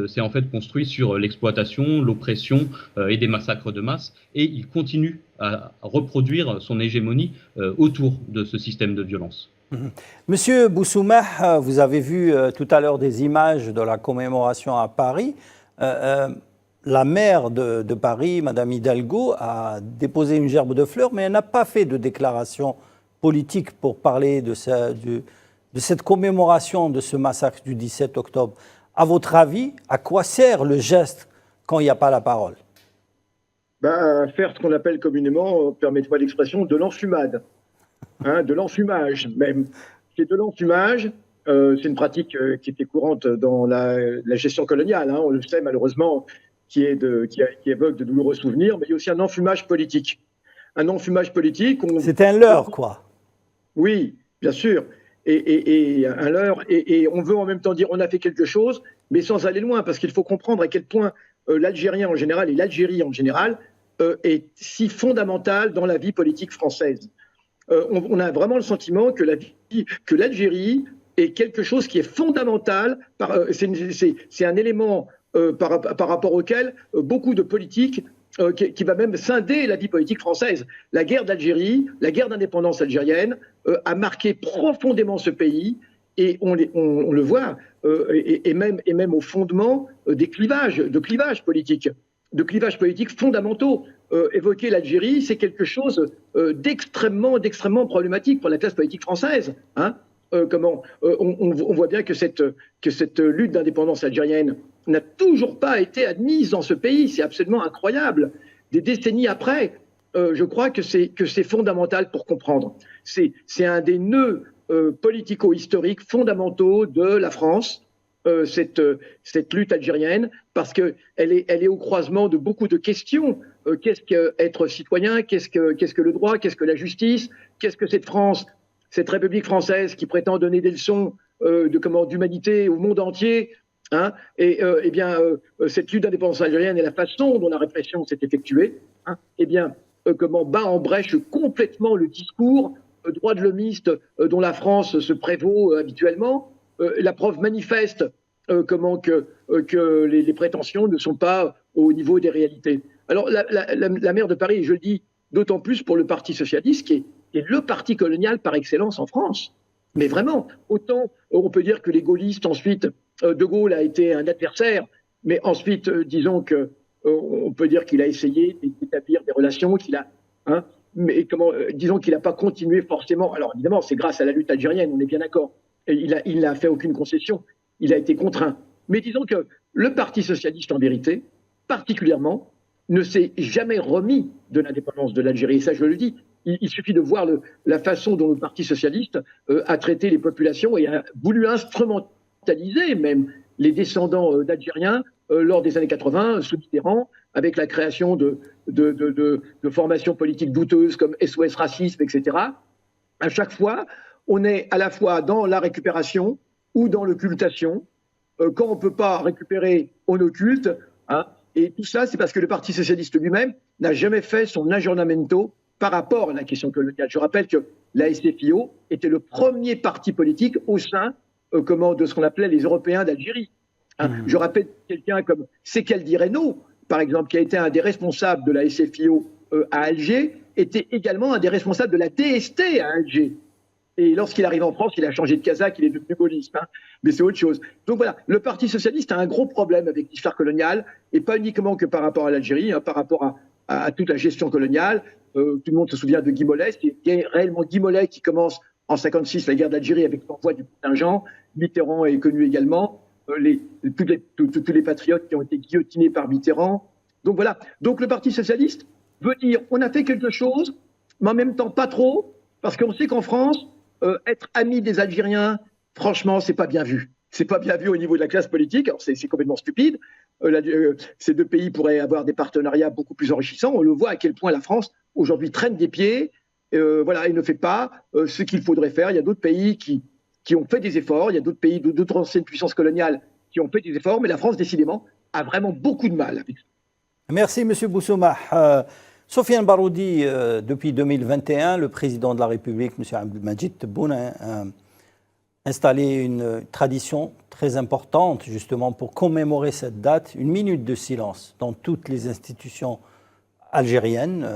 [SPEAKER 4] c'est en fait construit sur l'exploitation, l'oppression et des massacres de masse, et il continue à reproduire son hégémonie autour de ce système de violence.
[SPEAKER 1] Monsieur Boussouma, vous avez vu tout à l'heure des images de la commémoration à Paris. La maire de Paris, Madame Hidalgo, a déposé une gerbe de fleurs, mais elle n'a pas fait de déclaration politique pour parler de cette commémoration de ce massacre du 17 octobre. À votre avis, à quoi sert le geste quand il n'y a pas la parole?
[SPEAKER 5] Faire ce qu'on appelle communément, permettez-moi l'expression, de l'enfumade, de l'enfumage même. C'est de l'enfumage, c'est une pratique qui était courante dans la gestion coloniale, on le sait malheureusement, qui évoque de douloureux souvenirs, mais il y a aussi un enfumage politique. Un enfumage politique.
[SPEAKER 1] C'est un leurre, quoi.
[SPEAKER 5] Oui, bien sûr. Et un leurre. Et on veut en même temps dire on a fait quelque chose, mais sans aller loin, parce qu'il faut comprendre à quel point l'Algérien en général et l'Algérie en général est si fondamental dans la vie politique française. On a vraiment le sentiment que l'Algérie est quelque chose qui est fondamental. C'est un élément par rapport auquel beaucoup de politiques qui va même scinder la vie politique française. La guerre d'Algérie, la guerre d'indépendance algérienne a marqué profondément ce pays et on le voit et même au fondement de clivages politiques fondamentaux. Évoquer l'Algérie, c'est quelque chose d'extrêmement problématique pour la classe politique française. On voit bien que cette lutte d'indépendance algérienne n'a toujours pas été admise dans ce pays. C'est absolument incroyable. Des décennies après, je crois que c'est fondamental pour comprendre. C'est un des nœuds politico-historiques fondamentaux de la France, cette lutte algérienne, parce qu'elle est au croisement de beaucoup de questions. Qu'est-ce qu'être citoyen? Qu'est-ce que le droit? Qu'est-ce que la justice? Qu'est-ce que cette France, cette République française qui prétend donner des leçons d'humanité au monde entier? Cette lutte d'indépendance algérienne et la façon dont la répression s'est effectuée, bat en brèche complètement le discours droit de l'homiste dont la France se prévaut habituellement. La preuve manifeste que les prétentions ne sont pas au niveau des réalités. Alors la maire de Paris, je le dis d'autant plus pour le Parti socialiste, qui est le parti colonial par excellence en France. Mais vraiment, autant on peut dire que les gaullistes ensuite, De Gaulle a été un adversaire, mais ensuite disons que on peut dire qu'il a essayé d'établir des relations, disons qu'il n'a pas continué forcément. Alors évidemment, c'est grâce à la lutte algérienne, on est bien d'accord. Il n'a fait aucune concession, il a été contraint. Mais disons que le Parti socialiste, en vérité, particulièrement, ne s'est jamais remis de l'indépendance de l'Algérie. Et ça, je le dis, il suffit de voir la façon dont le Parti socialiste a traité les populations et a voulu instrumentaliser même les descendants d'Algériens lors des années 80, sous Mitterrand, avec la création de formations politiques douteuses comme SOS Racisme, etc. À chaque fois, on est à la fois dans la récupération ou dans l'occultation. Quand on ne peut pas récupérer, on occulte. Et tout ça, c'est parce que le Parti socialiste lui-même n'a jamais fait son aggiornamento par rapport à la question coloniale. Je rappelle que la SFIO était le premier parti politique au sein de ce qu'on appelait les Européens d'Algérie. Je rappelle quelqu'un comme Sekaldi Reynaud, par exemple, qui a été un des responsables de la SFIO à Alger, était également un des responsables de la DST à Alger. Et lorsqu'il arrive en France, il a changé de casaque, il est devenu gaulliste, mais c'est autre chose. Donc voilà, le Parti socialiste a un gros problème avec l'histoire coloniale, et pas uniquement que par rapport à l'Algérie, par rapport à toute la gestion coloniale. Tout le monde se souvient de Guy Mollet, c'est réellement Guy Mollet qui commence en 1956 la guerre d'Algérie avec l'envoi du contingent. Mitterrand est connu également, tous les patriotes qui ont été guillotinés par Mitterrand. Donc voilà, donc le Parti socialiste veut dire on a fait quelque chose, mais en même temps pas trop, parce qu'on sait qu'en France, être ami des Algériens, franchement, c'est pas bien vu. C'est pas bien vu au niveau de la classe politique. Alors c'est complètement stupide. Ces deux pays pourraient avoir des partenariats beaucoup plus enrichissants. On le voit à quel point la France aujourd'hui traîne des pieds. Et ne fait pas ce qu'il faudrait faire. Il y a d'autres pays qui ont fait des efforts. Il y a d'autres pays, d'autres anciennes puissances coloniales qui ont fait des efforts. Mais la France, décidément, a vraiment beaucoup de mal avec ça.
[SPEAKER 1] Merci, M. Boussoumah. Sofiane Baroudi, depuis 2021, le président de la République, M. Abdelmadjid Tebboune, a installé une tradition très importante, justement, pour commémorer cette date, une minute de silence dans toutes les institutions algériennes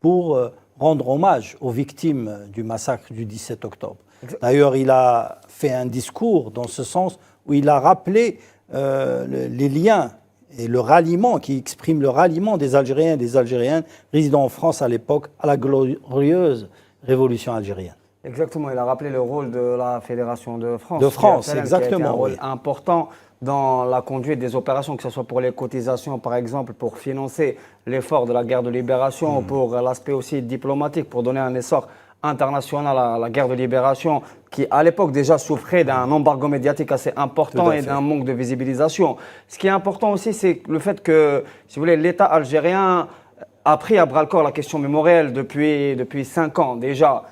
[SPEAKER 1] pour rendre hommage aux victimes du massacre du 17 octobre. D'ailleurs, il a fait un discours dans ce sens où il a rappelé les liens et le ralliement, qui exprime le ralliement des Algériens et des Algériennes résidant en France à l'époque à la glorieuse révolution algérienne.
[SPEAKER 3] Exactement, il a rappelé le rôle de la Fédération de France.
[SPEAKER 1] De France,
[SPEAKER 3] qui a un
[SPEAKER 1] exactement,
[SPEAKER 3] rôle
[SPEAKER 1] oui.
[SPEAKER 3] important dans la conduite des opérations, que ce soit pour les cotisations, par exemple, pour financer l'effort de la guerre de libération, ou pour l'aspect aussi diplomatique, pour donner un essor international à la guerre de libération, qui à l'époque déjà souffrait d'un embargo médiatique assez important et d'un manque de visibilisation. Ce qui est important aussi, c'est le fait que, si vous voulez, l'État algérien a pris à bras-le-corps la question mémorielle depuis 5 ans déjà.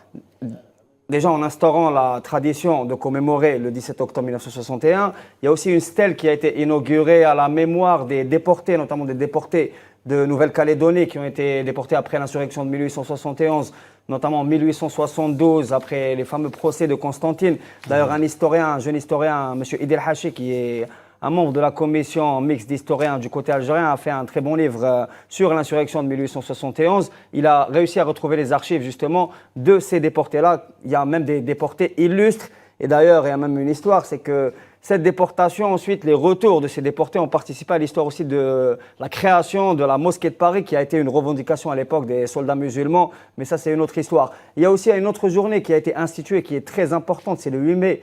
[SPEAKER 3] Déjà en instaurant la tradition de commémorer le 17 octobre 1961, il y a aussi une stèle qui a été inaugurée à la mémoire des déportés, notamment des déportés de Nouvelle-Calédonie qui ont été déportés après l'insurrection de 1871, notamment en 1872, après les fameux procès de Constantine. D'ailleurs, un jeune historien, M. Idil Hachi, qui est un membre de la commission mixte d'historiens du côté algérien, a fait un très bon livre sur l'insurrection de 1871. Il a réussi à retrouver les archives justement de ces déportés-là. Il y a même des déportés illustres. Et d'ailleurs, il y a même une histoire, c'est que cette déportation, ensuite, les retours de ces déportés ont participé à l'histoire aussi de la création de la mosquée de Paris, qui a été une revendication à l'époque des soldats musulmans. Mais ça, c'est une autre histoire. Il y a aussi une autre journée qui a été instituée, qui est très importante, c'est le 8 mai,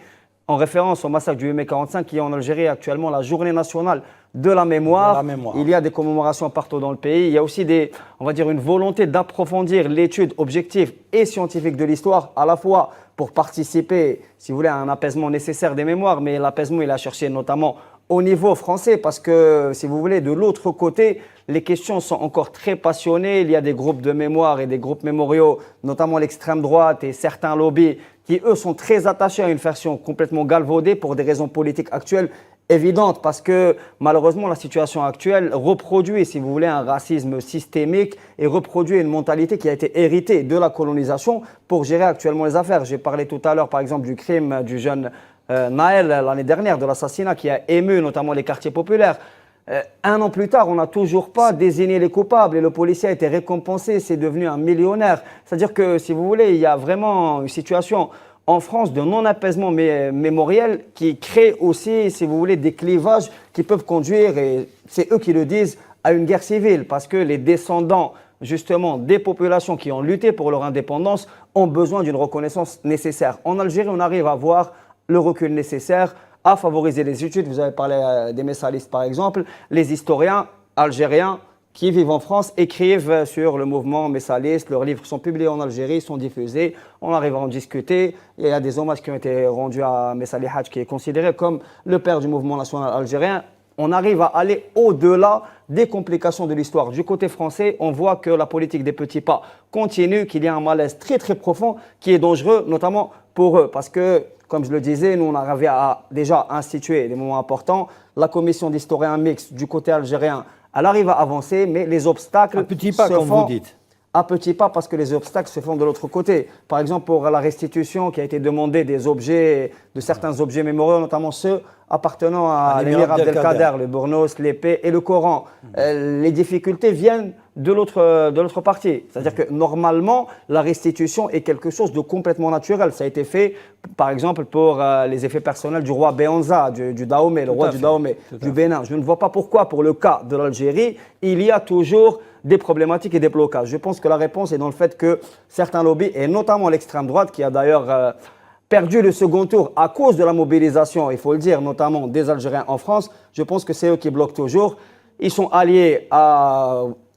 [SPEAKER 3] en référence au massacre du 8 mai 45, qui est en Algérie actuellement la journée nationale de la mémoire. Il y a des commémorations partout dans le pays. Il y a aussi une volonté d'approfondir l'étude objective et scientifique de l'histoire, à la fois pour participer, si vous voulez, à un apaisement nécessaire des mémoires, mais l'apaisement, il a cherché notamment au niveau français, parce que, si vous voulez, de l'autre côté, les questions sont encore très passionnées. Il y a des groupes de mémoire et des groupes mémoriaux, notamment l'extrême droite et certains lobbies, qui, eux, sont très attachés à une version complètement galvaudée pour des raisons politiques actuelles évidentes, parce que, malheureusement, la situation actuelle reproduit, si vous voulez, un racisme systémique et reproduit une mentalité qui a été héritée de la colonisation pour gérer actuellement les affaires. J'ai parlé tout à l'heure, par exemple, du crime du jeune Naël l'année dernière, de l'assassinat qui a ému notamment les quartiers populaires. 1 an plus tard, on n'a toujours pas désigné les coupables et le policier a été récompensé, c'est devenu un millionnaire. C'est-à-dire que, si vous voulez, il y a vraiment une situation en France de non-apaisement mémoriel qui crée aussi, si vous voulez, des clivages qui peuvent conduire, et c'est eux qui le disent, à une guerre civile, parce que les descendants justement des populations qui ont lutté pour leur indépendance ont besoin d'une reconnaissance nécessaire. En Algérie, on arrive à avoir le recul nécessaire, à favoriser les études. Vous avez parlé des messalistes par exemple. Les historiens algériens qui vivent en France écrivent sur le mouvement messaliste. Leurs livres sont publiés en Algérie, sont diffusés. On arrive à en discuter. Il y a des hommages qui ont été rendus à Messalih Hadj, qui est considéré comme le père du mouvement national algérien. On arrive à aller au-delà des complications de l'histoire. Du côté français, on voit que la politique des petits pas continue, qu'il y a un malaise très très profond qui est dangereux, notamment pour eux. Parce que, comme je le disais, nous on arrive à déjà instituer des moments importants. La commission d'historiens mixtes du côté algérien, elle arrive à avancer, mais les obstacles
[SPEAKER 1] à petits pas, comme vous dites.
[SPEAKER 3] À petits pas, parce que les obstacles se font de l'autre côté. Par exemple, pour la restitution qui a été demandée des objets, de certains objets mémoriaux, notamment ceux appartenant à l'émir Abdelkader, le Bournos, l'épée et le Coran. Les difficultés viennent de l'autre partie. C'est-à-dire que normalement, la restitution est quelque chose de complètement naturel. Ça a été fait, par exemple, pour les effets personnels du roi Béhanza, du Dahomey, le roi du Dahomey, du Bénin. Je ne vois pas pourquoi, pour le cas de l'Algérie, il y a toujours des problématiques et des blocages. Je pense que la réponse est dans le fait que certains lobbies, et notamment l'extrême droite, qui a d'ailleurs perdu le second tour à cause de la mobilisation, il faut le dire, notamment des Algériens en France, je pense que c'est eux qui bloquent toujours. Ils sont alliés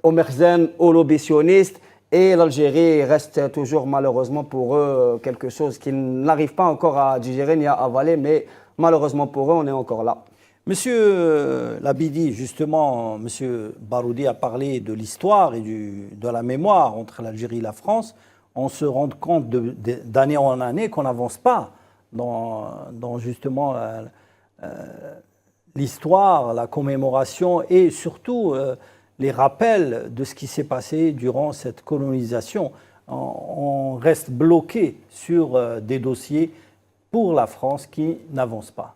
[SPEAKER 3] aux merzen, aux lobbies sionistes, et l'Algérie reste toujours malheureusement pour eux quelque chose qu'ils n'arrivent pas encore à digérer ni à avaler, mais malheureusement pour eux, on est encore là.
[SPEAKER 1] Monsieur Labidi, justement, Monsieur Baroudi a parlé de l'histoire et de la mémoire entre l'Algérie et la France. On se rend compte d'année en année qu'on n'avance pas dans justement l'histoire, la commémoration et surtout les rappels de ce qui s'est passé durant cette colonisation. On reste bloqué sur des dossiers pour la France qui n'avancent pas.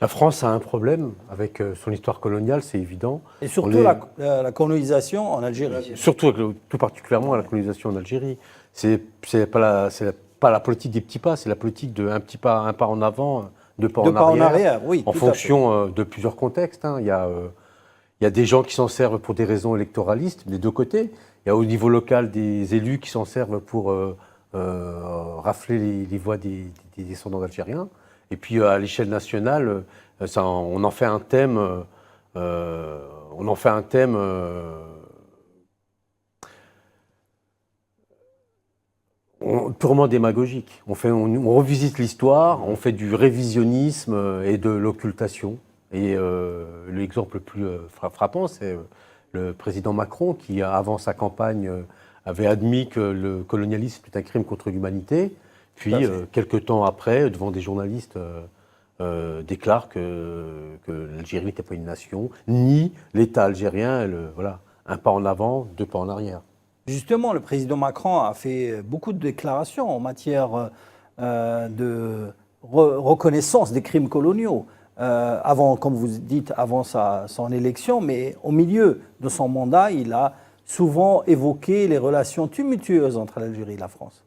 [SPEAKER 2] La France a un problème avec son histoire coloniale, c'est évident.
[SPEAKER 1] Et surtout la colonisation en Algérie.
[SPEAKER 2] Surtout, tout particulièrement la colonisation en Algérie. C'est pas la politique des petits pas, c'est la politique de un pas en avant, 2 pas en arrière.
[SPEAKER 1] Oui,
[SPEAKER 2] en fonction de plusieurs contextes. Hein. Il y a des gens qui s'en servent pour des raisons électoralistes, des deux côtés. Il y a au niveau local des élus qui s'en servent pour rafler les voix des descendants d'Algériens. Et puis à l'échelle nationale, on en fait un thème. Purement démagogique. On revisite l'histoire, on fait du révisionnisme et de l'occultation. Et l'exemple le plus frappant, c'est le président Macron qui, avant sa campagne, avait admis que le colonialisme est un crime contre l'humanité. Puis, quelques temps après, devant des journalistes, déclare que l'Algérie n'était pas une nation, ni l'État algérien. Voilà, un pas en avant, deux pas en arrière.
[SPEAKER 1] Justement, le président Macron a fait beaucoup de déclarations en matière de reconnaissance des crimes coloniaux. Avant, comme vous dites, avant son élection, mais au milieu de son mandat, il a souvent évoqué les relations tumultueuses entre l'Algérie et la France.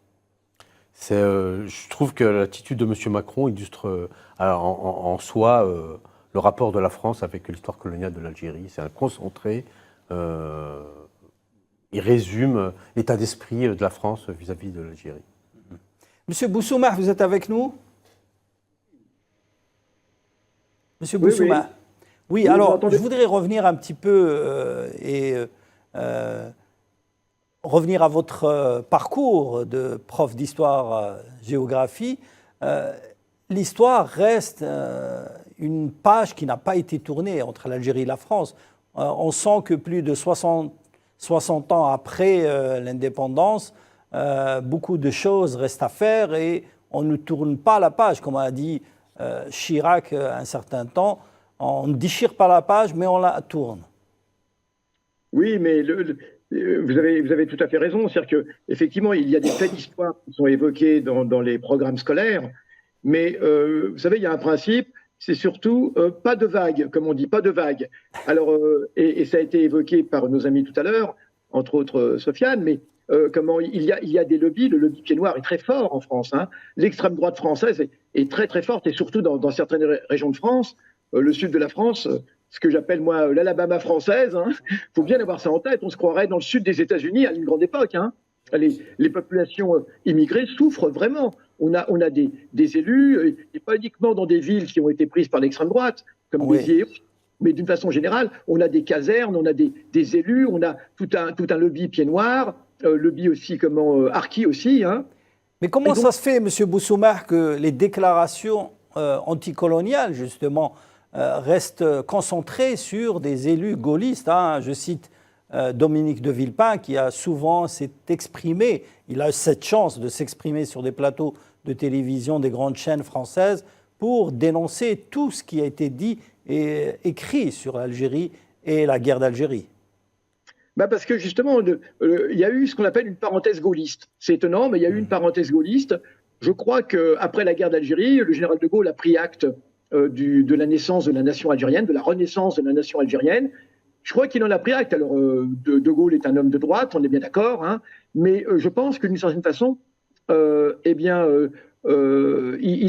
[SPEAKER 2] Je trouve que l'attitude de M. Macron illustre en soi le rapport de la France avec l'histoire coloniale de l'Algérie. C'est un concentré. Il résume l'état d'esprit de la France vis-à-vis de l'Algérie.
[SPEAKER 1] Monsieur Boussouma, vous êtes avec nous? Monsieur Boussouma. Oui, alors je voudrais revenir un petit peu revenir à votre parcours de prof d'histoire-géographie. L'histoire reste une page qui n'a pas été tournée entre l'Algérie et la France. On sent que plus de 60 ans après l'indépendance, beaucoup de choses restent à faire et on ne tourne pas la page, comme a dit Chirac un certain temps. On ne déchire pas la page, mais on la tourne.
[SPEAKER 5] Oui, mais vous avez tout à fait raison. C'est-à-dire qu'effectivement, il y a des faits d'histoire qui sont évoqués dans les programmes scolaires, mais vous savez, il y a un principe, c'est surtout pas de vagues, comme on dit, pas de vagues. Alors, et ça a été évoqué par nos amis tout à l'heure, entre autres Sofiane, mais comment il y a des lobbies. Le lobby pied noir est très fort en France. Hein. L'extrême droite française est très très forte, et surtout dans certaines régions de France, le sud de la France, ce que j'appelle moi l'Alabama française. Faut bien avoir ça en tête. On se croirait dans le sud des États-Unis à une grande époque. Hein. Les populations immigrées souffrent vraiment. On a des élus, et pas uniquement dans des villes qui ont été prises par l'extrême droite, comme Béziers, mais d'une façon générale, on a des casernes, on a des élus, on a tout un lobby pied noir, lobby aussi, harki aussi. Hein.
[SPEAKER 1] Mais comment ça se fait, M. Boussouma, que les déclarations anticoloniales, justement, restent concentrées sur des élus gaullistes, hein. Je cite Dominique de Villepin, qui a souvent s'est exprimé, il a cette chance de s'exprimer sur des plateaux de télévision des grandes chaînes françaises pour dénoncer tout ce qui a été dit et écrit sur l'Algérie et la guerre d'Algérie.
[SPEAKER 5] Parce que justement, il y a eu ce qu'on appelle une parenthèse gaulliste. C'est étonnant, mais il y a eu une parenthèse gaulliste. Je crois qu'après la guerre d'Algérie, le général de Gaulle a pris acte de la naissance de la nation algérienne, de la renaissance de la nation algérienne. Je crois qu'il en a pris acte. Alors, de Gaulle est un homme de droite, on est bien d'accord, hein, mais je pense que d'une certaine façon, il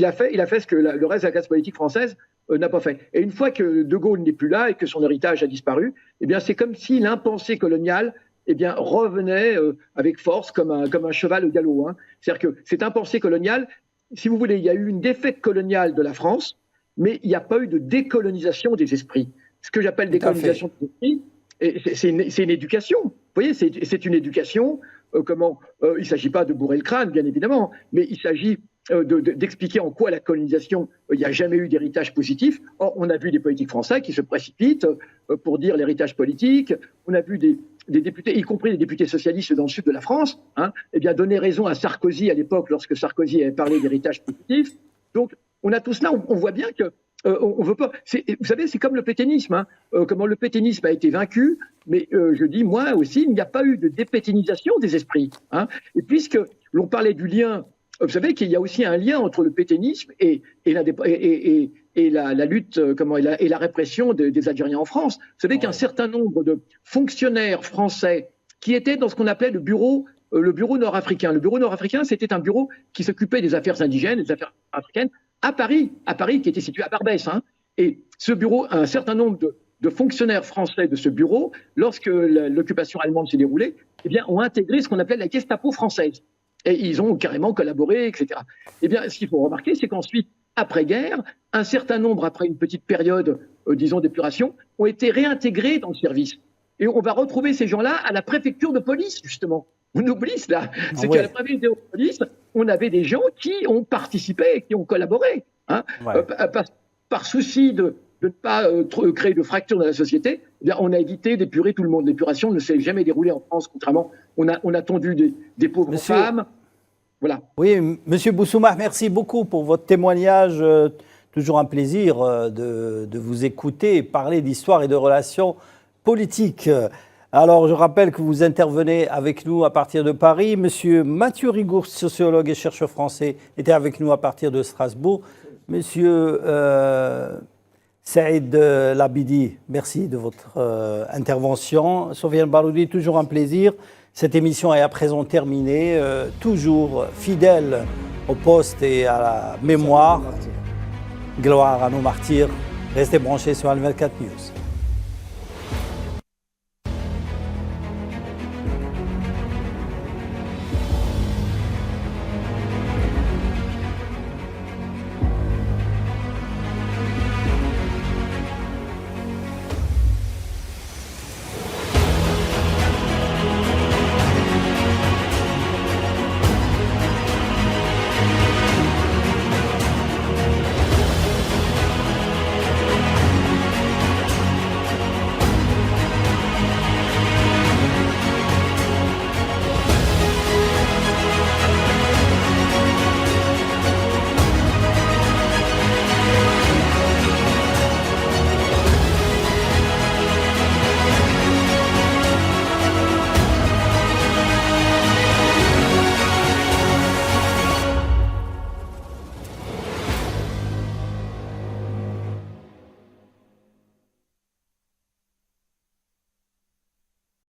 [SPEAKER 5] a fait ce que le reste de la classe politique française n'a pas fait. Et une fois que de Gaulle n'est plus là et que son héritage a disparu, c'est comme si l'impensé colonial revenait avec force comme un cheval au galop. Hein. C'est-à-dire que cet impensé colonial, si vous voulez, il y a eu une défaite coloniale de la France, mais il n'y a pas eu de décolonisation des esprits. Ce que j'appelle décolonisation des esprits, c'est une éducation. Vous voyez, c'est une éducation. Il ne s'agit pas de bourrer le crâne, bien évidemment, mais il s'agit d'expliquer en quoi la colonisation, il n'y a jamais eu d'héritage positif. Or, on a vu des politiques français qui se précipitent pour dire l'héritage politique. On a vu des députés, y compris des députés socialistes dans le sud de la France, donner raison à Sarkozy à l'époque, lorsque Sarkozy avait parlé d'héritage positif. Donc, on a tout cela, on voit bien que on veut pas. Vous savez, c'est comme le pétainisme. Hein. Comment le pétainisme a été vaincu, mais je dis, moi aussi, il n'y a pas eu de dépétainisation des esprits. Hein. Et puisque l'on parlait du lien, vous savez qu'il y a aussi un lien entre le pétainisme et la lutte, et la répression des Algériens en France. Vous savez qu'un certain nombre de fonctionnaires français qui étaient dans ce qu'on appelait le bureau nord-africain. Le bureau nord-africain, c'était un bureau qui s'occupait des affaires indigènes, des affaires africaines, à Paris, qui était situé à Barbès. Hein. Et ce bureau, un certain nombre de fonctionnaires français de ce bureau, lorsque l'occupation allemande s'est déroulée, ont intégré ce qu'on appelait la Gestapo française. Et ils ont carrément collaboré, etc. Eh bien, ce qu'il faut remarquer, c'est qu'ensuite, après-guerre, un certain nombre, après une petite période, disons, d'épuration, ont été réintégrés dans le service. Et on va retrouver ces gens-là à la préfecture de police, justement. On oublie cela. C'est qu'à la préfecture de police, on avait des gens qui ont participé, qui ont collaboré. Hein, par souci de ne pas créer de fracture dans la société, eh bien, on a évité d'épurer tout le monde. L'épuration ne s'est jamais déroulée en France, contrairement. On a tendu des pauvres femmes. Voilà.
[SPEAKER 1] Oui, Monsieur Boussoumah, merci beaucoup pour votre témoignage. Toujours un plaisir de vous écouter et parler d'histoire et de relations politiques. Alors, je rappelle que vous intervenez avec nous à partir de Paris. Monsieur Mathieu Rigourd, sociologue et chercheur français, était avec nous à partir de Strasbourg. Monsieur Saïd Labidi, merci de votre intervention. Sofiane Baroudi, toujours un plaisir. Cette émission est à présent terminée, toujours fidèle au poste et à la mémoire. Gloire à nos martyrs. Restez branchés sur Al24 News.